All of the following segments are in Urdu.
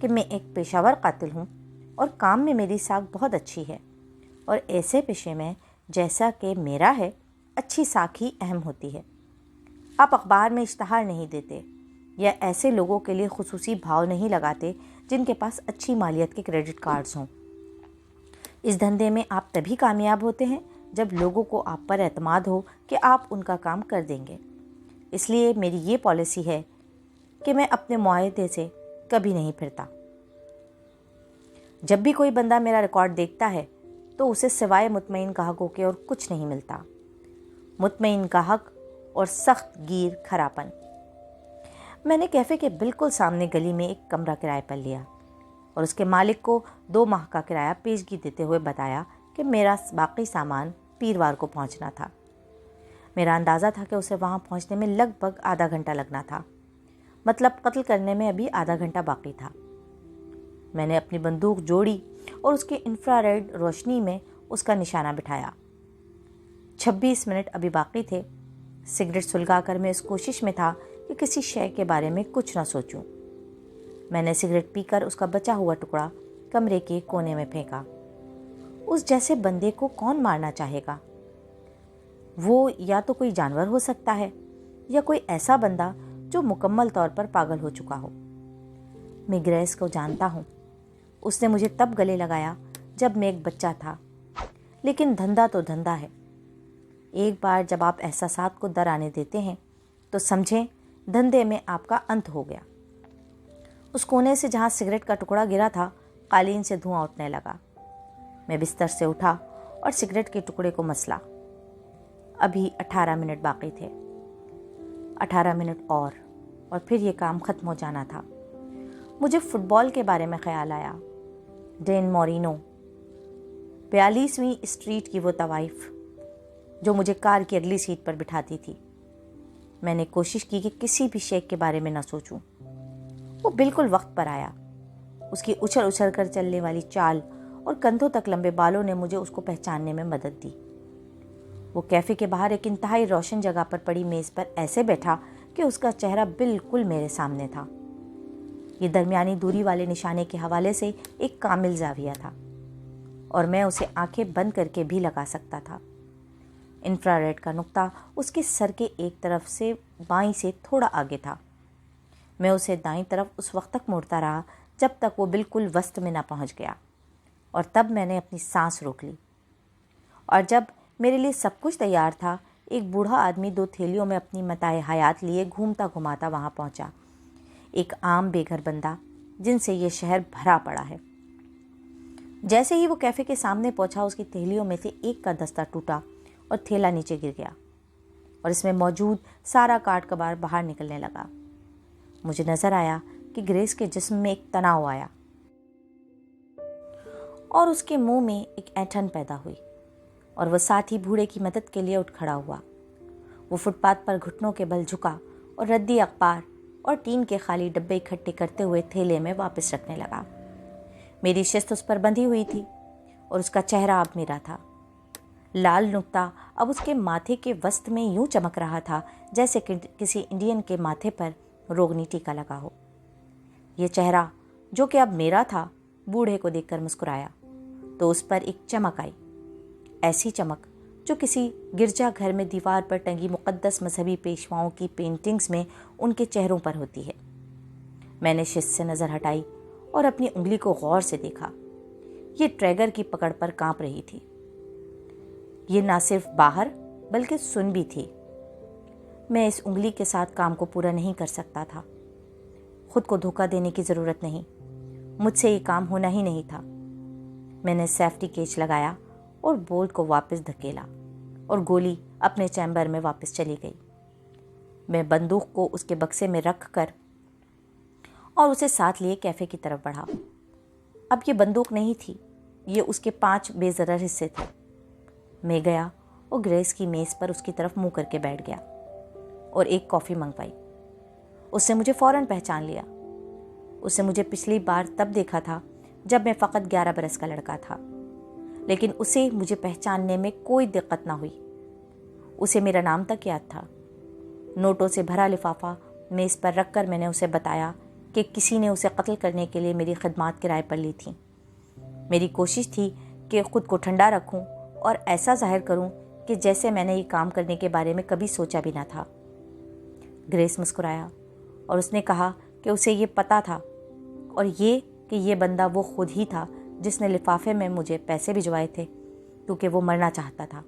کہ میں ایک پیشہ ور قاتل ہوں اور کام میں میری ساکھ بہت اچھی ہے، اور ایسے پیشے میں جیسا کہ میرا ہے اچھی ساکھ ہی اہم ہوتی ہے۔ آپ اخبار میں اشتہار نہیں دیتے یا ایسے لوگوں کے لیے خصوصی بھاؤ نہیں لگاتے جن کے پاس اچھی مالیت کے کریڈٹ کارڈز ہوں۔ اس دھندے میں آپ تبھی کامیاب ہوتے ہیں جب لوگوں کو آپ پر اعتماد ہو کہ آپ ان کا کام کر دیں گے۔ اس لیے میری یہ پالیسی ہے کہ میں اپنے معاہدے سے کبھی نہیں پھرتا۔ جب بھی کوئی بندہ میرا ریکارڈ دیکھتا ہے تو اسے سوائے مطمئن گاہکوں کے اور کچھ نہیں ملتا۔ مطمئن گاہک اور سخت گیر کھراپن۔ میں نے کیفے کے بالکل سامنے گلی میں ایک کمرہ کرائے پر لیا اور اس کے مالک کو 2 ماہ کا کرایہ پیشگی دیتے ہوئے بتایا کہ میرا باقی سامان پیروار کو پہنچنا تھا۔ میرا اندازہ تھا کہ اسے وہاں پہنچنے میں لگ بھگ آدھا گھنٹہ لگنا تھا، مطلب قتل کرنے میں ابھی آدھا گھنٹہ باقی تھا۔ میں نے اپنی بندوق جوڑی اور اس کی انفراریڈ روشنی میں اس کا نشانہ بٹھایا۔ 26 منٹ ابھی باقی تھے۔ سگریٹ سلگا کر میں اس کوشش میں تھا کہ کسی شے کے بارے میں کچھ نہ سوچوں۔ میں نے سگریٹ پی کر اس کا بچا ہوا ٹکڑا کمرے کے کونے میں پھینکا۔ اس جیسے بندے کو کون مارنا چاہے گا؟ وہ یا تو کوئی جانور ہو سکتا ہے یا کوئی ایسا بندہ جو مکمل طور پر پاگل ہو چکا ہو۔ میں گریس کو جانتا ہوں۔ اس نے مجھے تب گلے لگایا جب میں ایک بچہ تھا، لیکن دھندا تو دھندا ہے۔ ایک بار جب آپ احساسات کو در آنے دیتے ہیں تو سمجھیں دھندے میں آپ کا انت ہو گیا۔ اس کونے سے جہاں سگریٹ کا ٹکڑا گرا تھا قالین سے دھواں اٹھنے لگا۔ میں بستر سے اٹھا اور سگریٹ کے ٹکڑے کو مسلا۔ ابھی 18 منٹ باقی تھے۔ 18 منٹ اور پھر یہ کام ختم ہو جانا تھا۔ مجھے فٹ بال کے بارے میں خیال آیا۔ ڈین مورینو، 42ویں اسٹریٹ کی وہ طوائف جو مجھے کار کی اگلی سیٹ پر بٹھاتی تھی۔ میں نے کوشش کی کہ کسی بھی شے کے بارے میں نہ سوچوں۔ وہ بالکل وقت پر آیا۔ اس کی اچھل اچھل کر چلنے والی چال اور کندھوں تک لمبے بالوں نے مجھے اس کو پہچاننے میں مدد دی۔ وہ کیفے کے باہر ایک انتہائی روشن جگہ پر پڑی میز پر ایسے بیٹھا کہ اس کا چہرہ بالکل میرے سامنے تھا۔ یہ درمیانی دوری والے نشانے کے حوالے سے ایک کامل زاویہ تھا اور میں اسے آنکھیں بند کر کے بھی لگا سکتا تھا۔ انفراریڈ کا نقطہ اس کے سر کے ایک طرف سے بائیں سے تھوڑا آگے تھا۔ میں اسے دائیں طرف اس وقت تک موڑتا رہا جب تک وہ بالکل وسط میں نہ پہنچ گیا، اور تب میں نے اپنی سانس روک لی۔ اور جب میرے لیے سب کچھ تیار تھا، ایک بوڑھا آدمی 2 تھیلیوں میں اپنی متاع حیات لیے گھومتا گھماتا وہاں پہنچا۔ ایک عام بے گھر بندہ جن سے یہ شہر بھرا پڑا ہے۔ جیسے ہی وہ کیفے کے سامنے پہنچا، اس کی تھیلیوں میں سے ایک کا دستہ ٹوٹا اور تھیلا نیچے گر گیا اور اس میں موجود سارا کاٹ کباڑ باہر نکلنے لگا۔ مجھے نظر آیا کہ گریس کے جسم میں ایک تناؤ آیا اور اس کے منہ میں ایک اینٹھن پیدا ہوئی، اور وہ ساتھ ہی بوڑھے کی مدد کے لیے اٹھ کھڑا ہوا۔ وہ فٹ پاتھ پر گھٹنوں کے بل جھکا اور ردی اخبار اور ٹین کے خالی ڈبے اکٹھے کرتے ہوئے تھیلے میں واپس رکھنے لگا۔ میری شست اس پر بندھی ہوئی تھی اور اس کا چہرہ اب میرا تھا۔ لال نقطہ اب اس کے ماتھے کے وسط میں یوں چمک رہا تھا جیسے کسی انڈین کے ماتھے پر روغنی ٹیکا لگا ہو۔ یہ چہرہ جو کہ اب میرا تھا بوڑھے کو دیکھ کر مسکرایا تو اس پر ایک چمک آئی، ایسی چمک جو کسی گرجا گھر میں دیوار پر ٹنگی مقدس مذہبی پیشواؤں کی پینٹنگز میں ان کے چہروں پر ہوتی ہے۔ میں نے شست سے نظر ہٹائی اور اپنی انگلی کو غور سے دیکھا۔ یہ ٹریگر کی پکڑ پر کانپ رہی تھی۔ یہ نہ صرف باہر بلکہ سن بھی تھی۔ میں اس انگلی کے ساتھ کام کو پورا نہیں کر سکتا تھا۔ خود کو دھوکہ دینے کی ضرورت نہیں، مجھ سے یہ کام ہونا ہی نہیں تھا۔ میں نے سیفٹی کیچ لگایا اور بولٹ کو واپس دھکیلا اور گولی اپنے چیمبر میں واپس چلی گئی۔ میں بندوق کو اس کے بکسے میں رکھ کر اور اسے ساتھ لیے کیفے کی طرف بڑھا۔ اب یہ بندوق نہیں تھی، یہ اس کے 5 بے ضرر حصے تھے۔ میں گیا اور گریس کی میز پر اس کی طرف منہ کر کے بیٹھ گیا اور ایک کافی منگوائی۔ اس نے مجھے فوراً پہچان لیا۔ اس نے مجھے پچھلی بار تب دیکھا تھا جب میں فقط 11 برس کا لڑکا تھا، لیکن اسے مجھے پہچاننے میں کوئی دقت نہ ہوئی۔ اسے میرا نام تک یاد تھا۔ نوٹوں سے بھرا لفافہ میز پر رکھ کر میں نے اسے بتایا کہ کسی نے اسے قتل کرنے کے لیے میری خدمات کرائے پر لی تھیں۔ میری کوشش تھی کہ خود کو ٹھنڈا رکھوں اور ایسا ظاہر کروں کہ جیسے میں نے یہ کام کرنے کے بارے میں کبھی سوچا بھی نہ تھا۔ گریس مسکرایا اور اس نے کہا کہ اسے یہ پتا تھا، اور یہ کہ یہ بندہ وہ خود ہی تھا جس نے لفافے میں مجھے پیسے بھجوائے تھے، کیونکہ وہ مرنا چاہتا تھا۔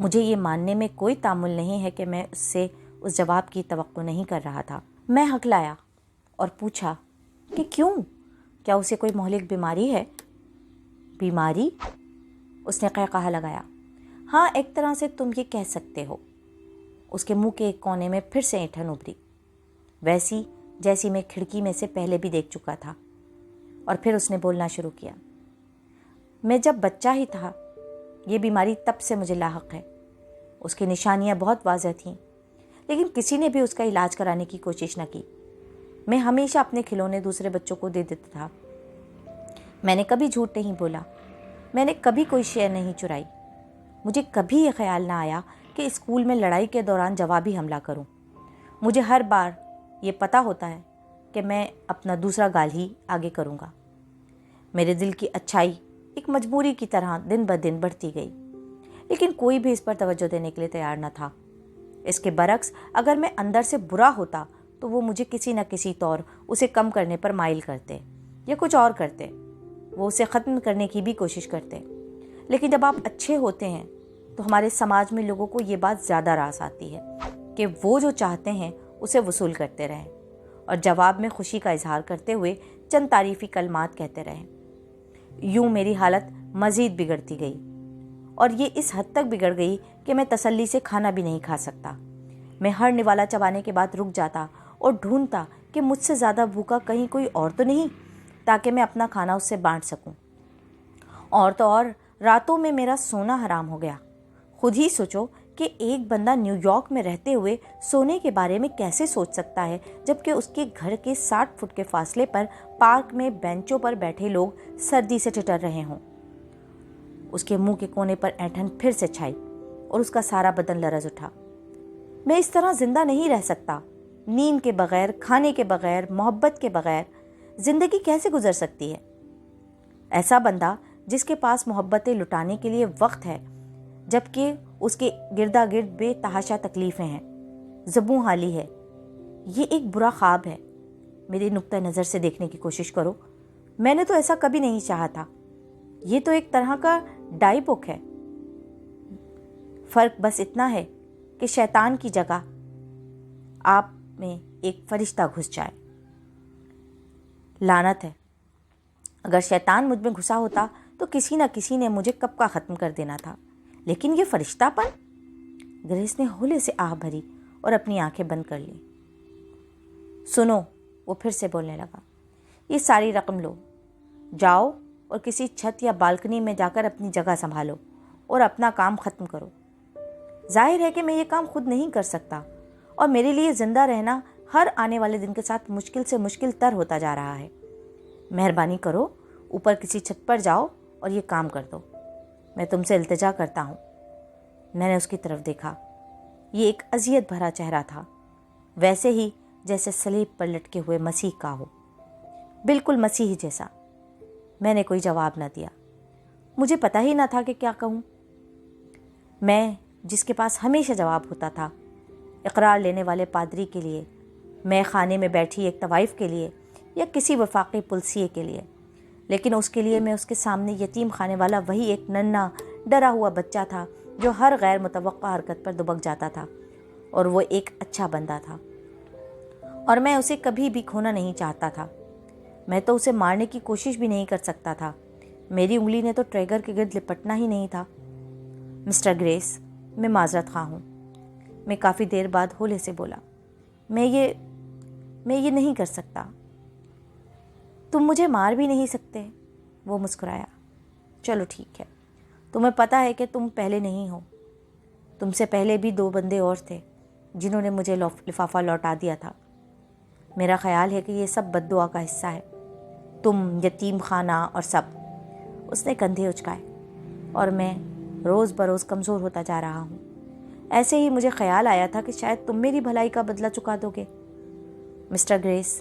مجھے یہ ماننے میں کوئی تامل نہیں ہے کہ میں اس سے اس جواب کی توقع نہیں کر رہا تھا۔ میں ہکلایا اور پوچھا کہ کیوں؟ کیا اسے کوئی مہلک بیماری ہے؟ بیماری؟ اس نے قہقہا لگایا۔ ہاں، ایک طرح سے تم یہ کہہ سکتے ہو۔ اس کے منہ کے ایک کونے میں پھر سے اینٹھن ابھری، ویسی جیسی میں کھڑکی میں سے پہلے بھی دیکھ چکا تھا، اور پھر اس نے بولنا شروع کیا۔ میں جب بچہ ہی تھا، یہ بیماری تب سے مجھے لاحق ہے۔ اس کی نشانیاں بہت واضح تھیں، لیکن کسی نے بھی اس کا علاج کرانے کی کوشش نہ کی۔ میں ہمیشہ اپنے کھلونے دوسرے بچوں کو دے دیتا تھا۔ میں نے کبھی جھوٹ نہیں بولا، میں نے کبھی کوئی شے نہیں چرائی۔ مجھے کبھی یہ خیال نہ آیا کہ اسکول میں لڑائی کے دوران جوابی حملہ کروں۔ مجھے ہر بار یہ پتہ ہوتا ہے کہ میں اپنا دوسرا گال ہی آگے کروں گا۔ میرے دل کی اچھائی ایک مجبوری کی طرح دن بدن بڑھتی گئی، لیکن کوئی بھی اس پر توجہ دینے کے لیے تیار نہ تھا۔ اس کے برعکس اگر میں اندر سے برا ہوتا تو وہ مجھے کسی نہ کسی طور اسے کم کرنے پر مائل کرتے یا کچھ اور کرتے۔ وہ اسے ختم کرنے کی بھی کوشش کرتے۔ لیکن جب آپ اچھے ہوتے ہیں تو ہمارے سماج میں لوگوں کو یہ بات زیادہ راس آتی ہے کہ وہ جو چاہتے ہیں اسے وصول کرتے رہیں، اور جواب میں خوشی کا اظہار کرتے ہوئے چند تعریفی کلمات کہتے رہیں۔ یوں میری حالت مزید بگڑتی گئی، اور یہ اس حد تک بگڑ گئی کہ میں تسلی سے کھانا بھی نہیں کھا سکتا۔ میں ہر نوالا چبانے کے بعد رک جاتا اور ڈھونڈتا کہ مجھ سے زیادہ بھوکا کہیں کوئی اور تو نہیں، تاکہ میں اپنا کھانا اس سے بانٹ سکوں۔ اور تو اور راتوں میں میرا سونا حرام ہو گیا۔ خود ہی سوچو کہ ایک بندہ نیو یارک میں رہتے ہوئے سونے کے بارے میں کیسے سوچ سکتا ہے، جبکہ اس کے گھر کے 60 فٹ کے فاصلے پر پارک میں بینچوں پر بیٹھے لوگ سردی سے ٹٹر رہے ہوں۔ اس کے منہ کے کونے پر اینٹھن پھر سے چھائی اور اس کا سارا بدن لرز اٹھا۔ میں اس طرح زندہ نہیں رہ سکتا۔ نیند کے بغیر، کھانے کے بغیر، محبت کے بغیر زندگی کیسے گزر سکتی ہے؟ ایسا بندہ جس کے پاس محبتیں لٹانے کے لیے وقت ہے، جبکہ اس کے گردا گرد بے تحاشا تکلیفیں ہیں، زبوں حالی ہے، یہ ایک برا خواب ہے۔ میری نقطہ نظر سے دیکھنے کی کوشش کرو۔ میں نے تو ایسا کبھی نہیں چاہا تھا۔ یہ تو ایک طرح کا ڈائی بک ہے۔ فرق بس اتنا ہے کہ شیطان کی جگہ آپ میں ایک فرشتہ گھس جائے۔ لعنت ہے، اگر شیطان مجھ میں گھسا ہوتا تو کسی نہ کسی نے مجھے کب کا ختم کر دینا تھا، لیکن یہ فرشتہ پن؟ گریس نے ہولے سے آہ بھری اور اپنی آنکھیں بند کر لیں۔ سنو، وہ پھر سے بولنے لگا، یہ ساری رقم لو، جاؤ اور کسی چھت یا بالکنی میں جا کر اپنی جگہ سنبھالو اور اپنا کام ختم کرو۔ ظاہر ہے کہ میں یہ کام خود نہیں کر سکتا، اور میرے لیے زندہ رہنا ہر آنے والے دن کے ساتھ مشکل سے مشکل تر ہوتا جا رہا ہے۔ مہربانی کرو، اوپر کسی چھت پر جاؤ اور یہ کام کر دو۔ میں تم سے التجا کرتا ہوں۔ میں نے اس کی طرف دیکھا۔ یہ ایک اذیت بھرا چہرہ تھا، ویسے ہی جیسے صلیب پر لٹکے ہوئے مسیح کا ہو، بالکل مسیح جیسا۔ میں نے کوئی جواب نہ دیا۔ مجھے پتہ ہی نہ تھا کہ کیا کہوں۔ میں جس کے پاس ہمیشہ جواب ہوتا تھا، اقرار لینے والے پادری کے لیے، میں خانے میں بیٹھی ایک طوائف کے لیے، یا کسی وفاقی پلسیے کے لیے، لیکن اس کے لیے میں اس کے سامنے یتیم خانے والا وہی ایک ننھا ڈرا ہوا بچہ تھا جو ہر غیر متوقع حرکت پر دبک جاتا تھا، اور وہ ایک اچھا بندہ تھا، اور میں اسے کبھی بھی کھونا نہیں چاہتا تھا۔ میں تو اسے مارنے کی کوشش بھی نہیں کر سکتا تھا، میری انگلی نے تو ٹریگر کے گرد لپٹنا ہی نہیں تھا۔ مسٹر گریس، میں معذرت خواہ ہوں، میں کافی دیر بعد ہولے سے بولا، میں یہ نہیں کر سکتا۔ تم مجھے مار بھی نہیں سکتے۔ وہ مسکرایا۔ چلو ٹھیک ہے، تمہیں پتہ ہے کہ تم پہلے نہیں ہو، تم سے پہلے بھی 2 بندے اور تھے جنہوں نے مجھے لفافہ لوٹا دیا تھا۔ میرا خیال ہے کہ یہ سب بد دعا کا حصہ ہے، تم، یتیم خانہ اور سب۔ اس نے کندھے اچکائے۔ اور میں روز بروز کمزور ہوتا جا رہا ہوں۔ ایسے ہی مجھے خیال آیا تھا کہ شاید تم میری بھلائی کا بدلہ چکا دو گے۔ Mister grease,